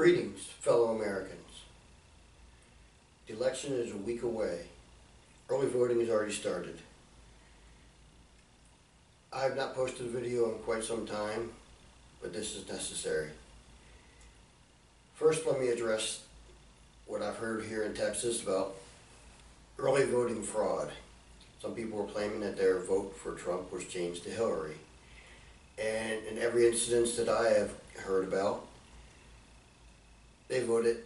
Greetings, fellow Americans. The election is a week away. Early voting has already started. I have not posted a video in quite some time, but this is necessary. First, let me address what I've heard here in Texas about early voting fraud. Some people are claiming that their vote for Trump was changed to Hillary. And in every incident that I have heard about, they voted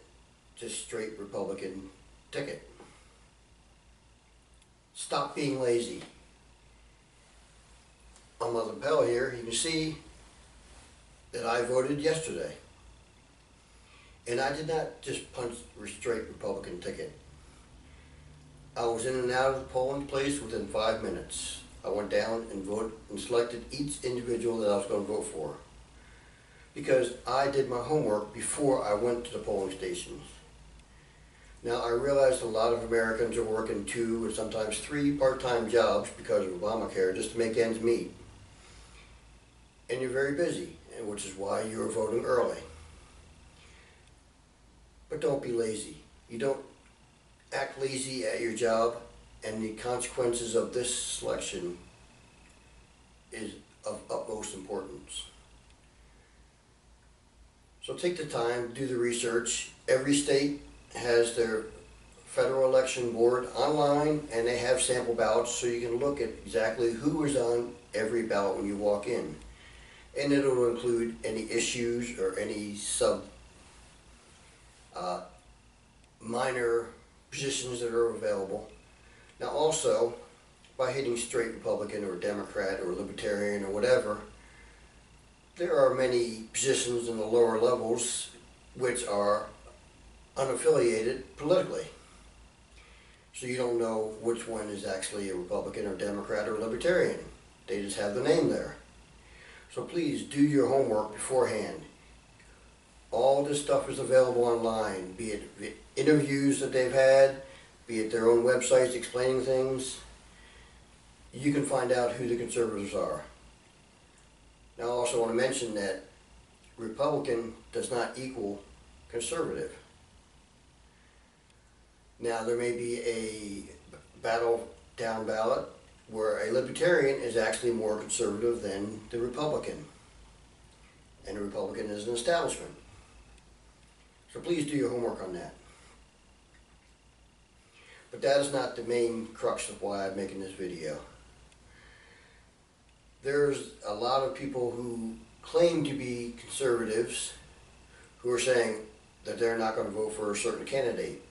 just straight Republican ticket. Stop being lazy. On my lapel here, you can see that I voted yesterday. And I did not just punch a straight Republican ticket. I was in and out of the polling place within 5 minutes. I went down and voted and selected each individual that I was going to vote for, because I did my homework before I went to the polling stations. Now, I realize a lot of Americans are working 2 or sometimes 3 part-time jobs because of Obamacare just to make ends meet. And you're very busy, and which is why you're voting early. But don't be lazy. You don't act lazy at your job, and the consequences of this selection is of utmost importance. So take the time, do the research. Every state has their federal election board online, and they have sample ballots so you can look at exactly who is on every ballot when you walk in. And it'll include any issues or any minor positions that are available. Now also, by hitting straight Republican or Democrat or Libertarian or whatever, there are many positions in the lower levels which are unaffiliated politically. So you don't know which one is actually a Republican or Democrat or Libertarian. They just have the name there. So please do your homework beforehand. All this stuff is available online, be it interviews that they've had, be it their own websites explaining things. You can find out who the conservatives are. Now I also want to mention that Republican does not equal conservative. Now there may be a battle down ballot where a Libertarian is actually more conservative than the Republican. And the Republican is an establishment. So please do your homework on that. But that is not the main crux of why I'm making this video. There's a lot of people who claim to be conservatives who are saying that they're not going to vote for a certain candidate.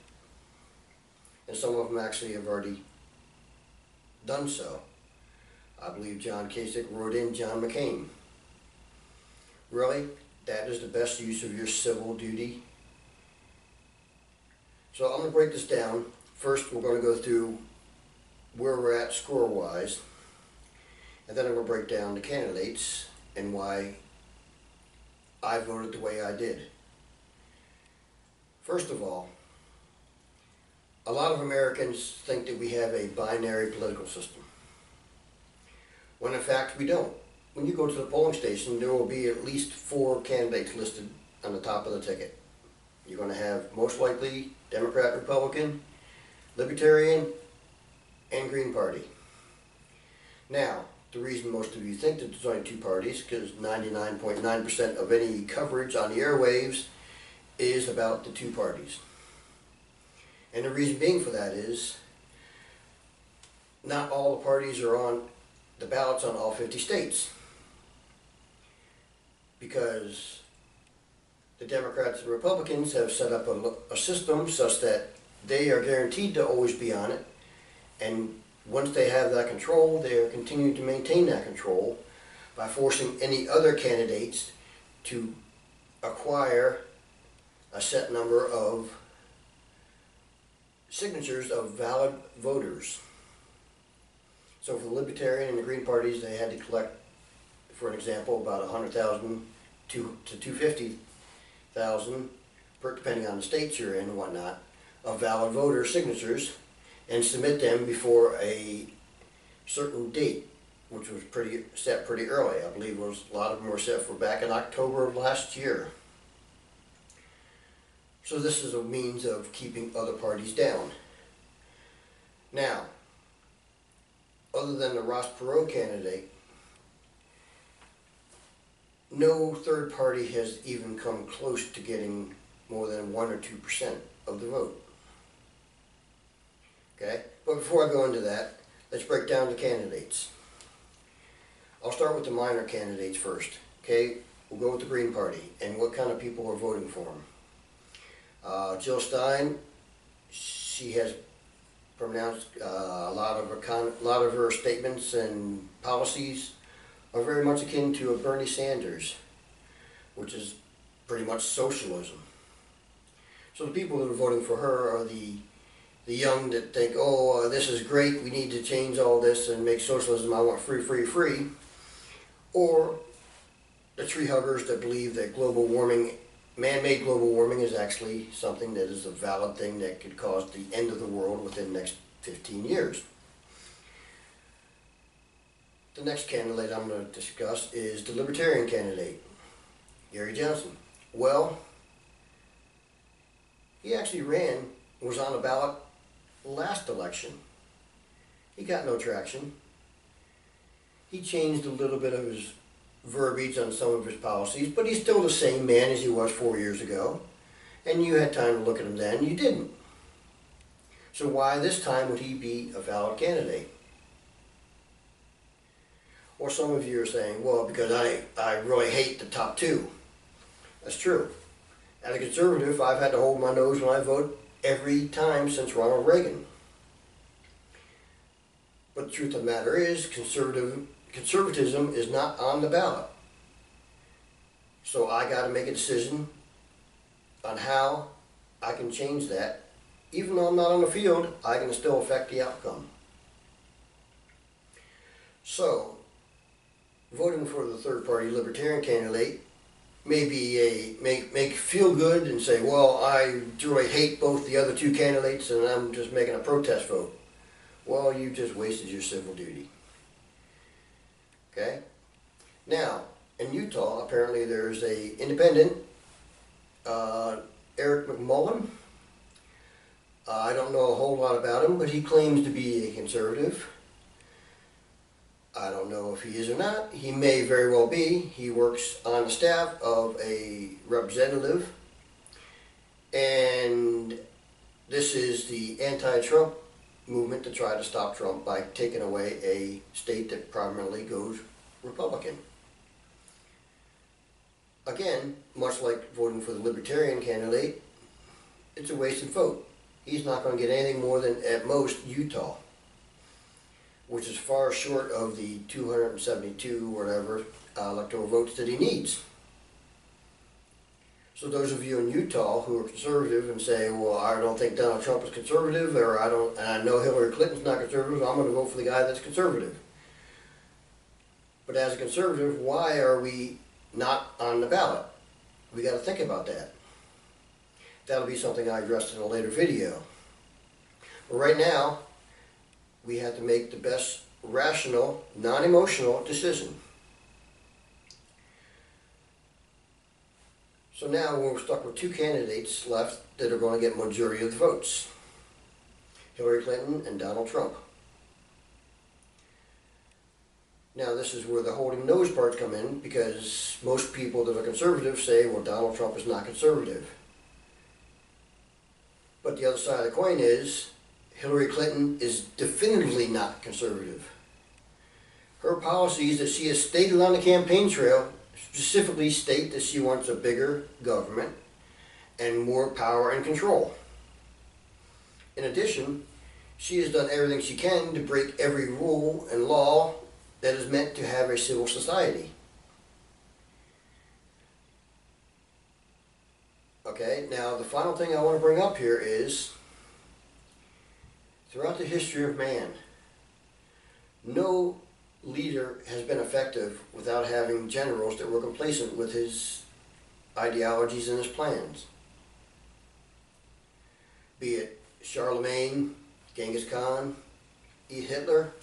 And some of them actually have already done so. I believe John Kasich wrote in John McCain. Really? That is the best use of your civil duty? So I'm going to break this down. First, we're going to go through where we're at score-wise, and then I'm going to break down the candidates and why I voted the way I did. First of all, a lot of Americans think that we have a binary political system, when in fact we don't. When you go to the polling station, there will be at least 4 candidates listed on the top of the ticket. You're going to have most likely Democrat, Republican, Libertarian, and Green Party. Now, the reason most of you think that there's only 2 parties, because 99.9% of any coverage on the airwaves is about the 2 parties. And the reason being for that is, not all the parties are on the ballots on all 50 states. Because the Democrats and Republicans have set up a system such that they are guaranteed to always be on it, and once they have that control, they are continuing to maintain that control by forcing any other candidates to acquire a set number of signatures of valid voters. So for the Libertarian and the Green parties, they had to collect, for an example, about 100,000 to 250,000, depending on the states you're in and whatnot, of valid voter signatures, and submit them before a certain date, which was set pretty early. I believe a lot of them were set for back in October of last year. So this is a means of keeping other parties down. Now, other than the Ross Perot candidate, no third party has even come close to getting more than 1 or 2% of the vote. Okay? But before I go into that, let's break down the candidates. I'll start with the minor candidates first. Okay? We'll go with the Green Party and what kind of people are voting for them. Jill Stein, she has pronounced a lot of her statements and policies are very much akin to a Bernie Sanders, which is pretty much socialism. So the people that are voting for her are the young that think, oh, this is great, we need to change all this and make socialism, I want free, free, free. Or the tree huggers that believe that global warming, man-made global warming is actually something that is a valid thing that could cause the end of the world within the next 15 years. The next candidate I'm going to discuss is the Libertarian candidate, Gary Johnson. Well, he actually was on the ballot last election. He got no traction. He changed a little bit of his verbiage on some of his policies, but he's still the same man as he was 4 years ago. And you had time to look at him then, you didn't. So why this time would he be a valid candidate? Or some of you are saying, well, because I really hate the top two. That's true. As a conservative, I've had to hold my nose when I vote every time since Ronald Reagan. But the truth of the matter is, conservatism is not on the ballot. So I got to make a decision on how I can change that. Even though I'm not on the field, I can still affect the outcome. So, voting for the third party Libertarian candidate may be make feel good and say, well, I really hate both the other two candidates and I'm just making a protest vote. Well, you just wasted your civil duty. Okay? Now, in Utah, apparently there's a independent, Eric McMullen. I don't know a whole lot about him, but he claims to be a conservative. I don't know if he is or not. He may very well be. He works on the staff of a representative. And this is the anti-Trump movement to try to stop Trump by taking away a state that primarily goes Republican. Again, much like voting for the Libertarian candidate, it's a wasted vote. He's not going to get anything more than, at most, Utah, which is far short of the 272 whatever electoral votes that he needs. So those of you in Utah who are conservative and say, well, I don't think Donald Trump is conservative, or I know Hillary Clinton's not conservative, I'm going to vote for the guy that's conservative. But as a conservative, why are we not on the ballot? We got to think about that. That'll be something I address in a later video. But right now, we have to make the best rational, non-emotional decision. So now we're stuck with two candidates left that are going to get majority of the votes. Hillary Clinton and Donald Trump. Now this is where the holding nose parts come in, because most people that are conservative say, well, Donald Trump is not conservative. But the other side of the coin is, Hillary Clinton is definitively not conservative. Her policies that she has stated on the campaign trail specifically state that she wants a bigger government and more power and control. In addition, she has done everything she can to break every rule and law that is meant to have a civil society. Okay, now the final thing I want to bring up here is, throughout the history of man, no leader has been effective without having generals that were complacent with his ideologies and his plans. Be it Charlemagne, Genghis Khan, Hitler,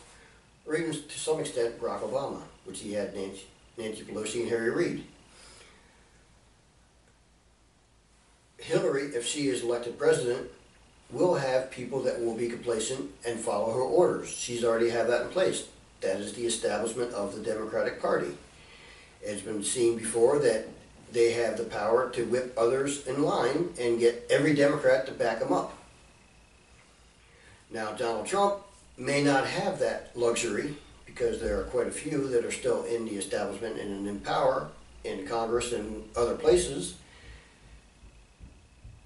or even to some extent Barack Obama, which he had Nancy Pelosi and Harry Reid. Hillary, if she is elected president, will have people that will be complacent and follow her orders. She's already have that in place. That is the establishment of the Democratic Party. It's been seen before that they have the power to whip others in line and get every Democrat to back them up. Now, Donald Trump may not have that luxury because there are quite a few that are still in the establishment and in power in Congress and other places.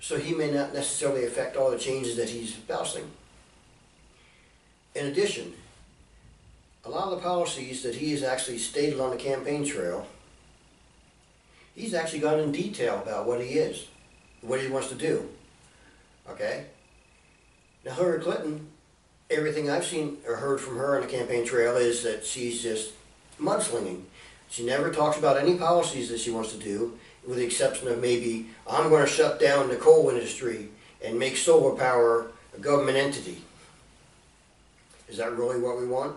So he may not necessarily affect all the changes that he's espousing. In addition, a lot of the policies that he has actually stated on the campaign trail, he's actually gone in detail about what he is, what he wants to do. Okay? Now Hillary Clinton, everything I've seen or heard from her on the campaign trail is that she's just mudslinging. She never talks about any policies that she wants to do, with the exception of maybe, I'm going to shut down the coal industry and make solar power a government entity. Is that really what we want?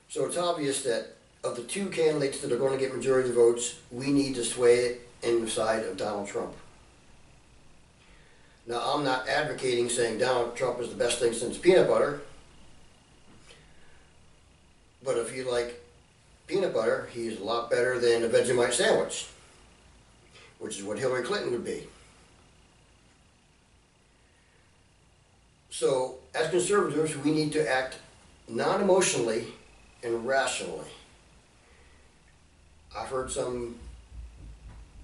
So it's obvious that of the two candidates that are going to get majority of the votes, we need to sway it in the side of Donald Trump. Now, I'm not advocating saying Donald Trump is the best thing since peanut butter, but if you like peanut butter, he's a lot better than a Vegemite sandwich, which is what Hillary Clinton would be. So, as conservatives, we need to act non-emotionally and rationally. I've heard some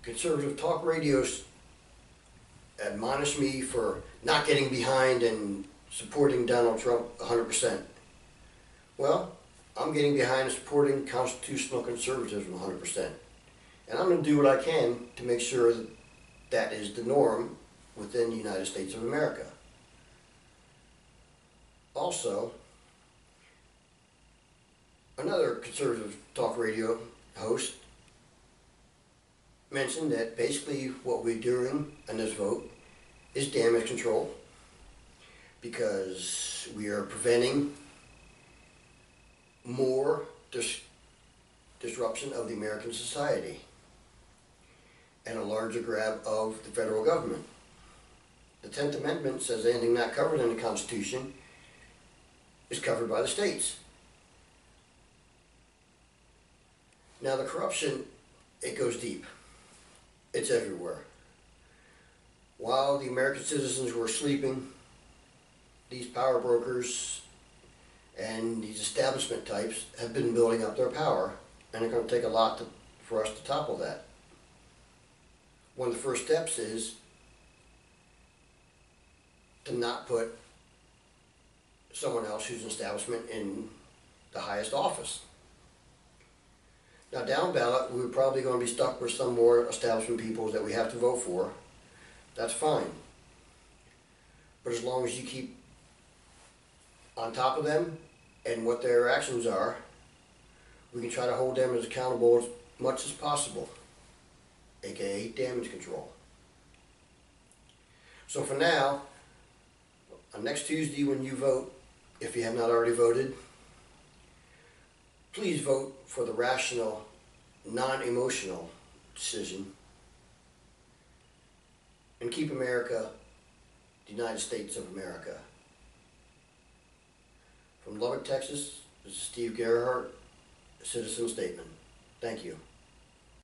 conservative talk radios admonish me for not getting behind and supporting Donald Trump 100%. Well, I'm getting behind and supporting constitutional conservatism 100%. And I'm going to do what I can to make sure that that is the norm within the United States of America. Also, another conservative talk radio host mentioned that basically what we're doing in this vote is damage control, because we are preventing more disruption of the American society and a larger grab of the federal government. The 10th Amendment says anything not covered in the Constitution is covered by the states. Now the corruption, it goes deep. It's everywhere. While the American citizens were sleeping, these power brokers and these establishment types have been building up their power, and it's going to take a lot for us to topple that. One of the first steps is to not put someone else who's an establishment in the highest office. Now down ballot, we're probably going to be stuck with some more establishment people that we have to vote for. That's fine. But as long as you keep on top of them and what their actions are, we can try to hold them as accountable as much as possible, aka damage control. So for now, on next Tuesday when you vote, if you have not already voted, please vote for the rational, non-emotional decision and keep America the United States of America. From Lubbock, Texas, this is Steve Gerhardt, Citizen Statement. Thank you.